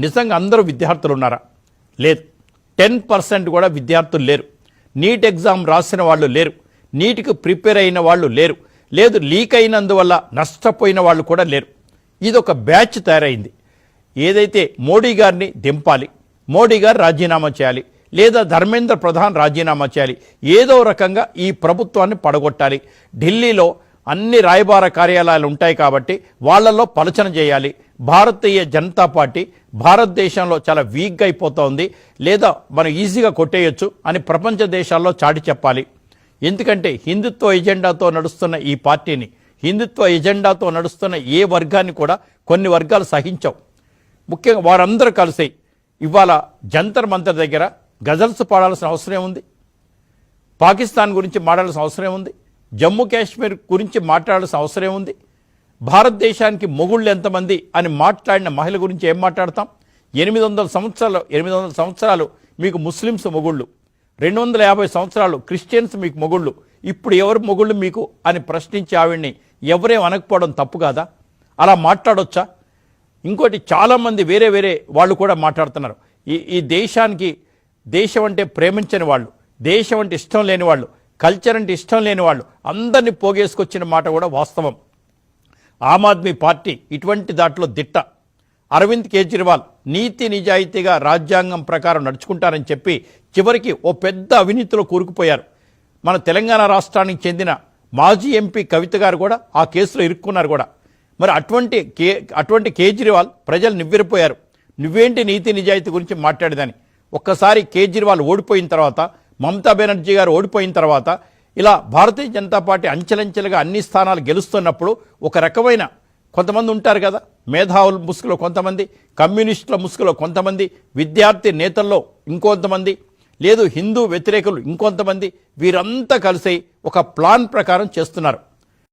నిజంగా అందరూ విద్యార్థులు ఉన్నారా? లేదు. 10% కూడా విద్యార్థులు లేరు. నీట్ ఎగ్జామ్ రాసిన వాళ్ళు లేరు. నీట్కి ప్రిపేర్ అయిన వాళ్ళు లేరు. లేదు, లీక్ అయినందువల్ల నష్టపోయిన వాళ్ళు కూడా లేరు. ఇది ఒక బ్యాచ్ తయారైంది. ఏదైతే మోడీ గారిని దింపాలి, మోడీ గారు రాజీనామా చేయాలి, లేదా ధర్మేంద్ర ప్రధాన్ రాజీనామా చేయాలి, ఏదో రకంగా ఈ ప్రభుత్వాన్ని పడగొట్టాలి. ఢిల్లీలో అన్ని రాయబార కార్యాలయాలు ఉంటాయి కాబట్టి వాళ్ళల్లో పలచన చేయాలి. భారతీయ జనతా పార్టీ భారతదేశంలో చాలా వీక్గా అయిపోతోంది, లేదా మనం ఈజీగా కొట్టేయచ్చు అని ప్రపంచ దేశాల్లో చాటి చెప్పాలి. ఎందుకంటే హిందుత్వ ఎజెండాతో నడుస్తున్న ఈ పార్టీని, హిందుత్వ ఎజెండాతో నడుస్తున్న ఏ వర్గాన్ని కూడా కొన్ని వర్గాలు సహించవు. ముఖ్యంగా వారందరూ కలిసి ఇవాళ జంతర్ మంతర్ దగ్గర గజల్స్ పాడాల్సిన అవసరం ఉంది, పాకిస్తాన్ గురించి మాట్లాడాల్సిన అవసరం ఉంది, జమ్మూ కాశ్మీర్ గురించి మాట్లాడాల్సిన అవసరం ఉంది. భారతదేశానికి మొగుళ్ళు ఎంతమంది అని మాట్లాడిన మహిళ గురించి ఏం మాట్లాడతాం? 800 సంవత్సరాలు మీకు ముస్లిమ్స్ మొగుళ్ళు, 250 సంవత్సరాలు క్రిస్టియన్స్ మీకు మొగుళ్ళు, ఇప్పుడు ఎవరు మొగుళ్ళు మీకు అని ప్రశ్నించి ఆవిడ్ని ఎవరేం అనకపోవడం తప్పు కాదా? అలా మాట్లాడొచ్చా? ఇంకోటి, చాలామంది వేరే వాళ్ళు కూడా మాట్లాడుతున్నారు. ఈ దేశానికి, దేశం అంటే ప్రేమించని వాళ్ళు, దేశం అంటే ఇష్టం లేని వాళ్ళు, కల్చర్ అంటే ఇష్టం లేని వాళ్ళు అందరినీ పోగేసుకొచ్చిన మాట కూడా వాస్తవం. ఆమ్ ఆద్మీ పార్టీ ఇటువంటి దాంట్లో దిట్ట. అరవింద్ కేజ్రీవాల్ నీతి నిజాయితీగా రాజ్యాంగం ప్రకారం నడుచుకుంటారని చెప్పి చివరికి ఓ పెద్ద అవినీతిలో కూరుకుపోయారు. మన తెలంగాణ రాష్ట్రానికి చెందిన మాజీ ఎంపీ కవిత గారు కూడా ఆ కేసులో ఇరుక్కున్నారు కూడా. మరి అటువంటి కేజ్రీవాల్ ప్రజలు నివ్వెరపోయారు. నువ్వేంటి నీతి నిజాయితీ గురించి మాట్లాడేదని. ఒక్కసారి కేజ్రీవాల్ ఓడిపోయిన తర్వాత, మమతా బెనర్జీ గారు ఓడిపోయిన తర్వాత, ఇలా భారతీయ జనతా పార్టీ అంచెలంచెలుగా అన్ని స్థానాలు గెలుస్తున్నప్పుడు ఒక రకమైన కొంతమంది ఉంటారు కదా, మేధావుల ముసుగులో కొంతమంది, కమ్యూనిస్టుల ముసుగులో కొంతమంది, విద్యార్థి నేతల్లో ఇంకొంతమంది, లేదు హిందూ వ్యతిరేకులు ఇంకొంతమంది, వీరంతా కలిసి ఒక ప్లాన్ ప్రకారం చేస్తున్నారు.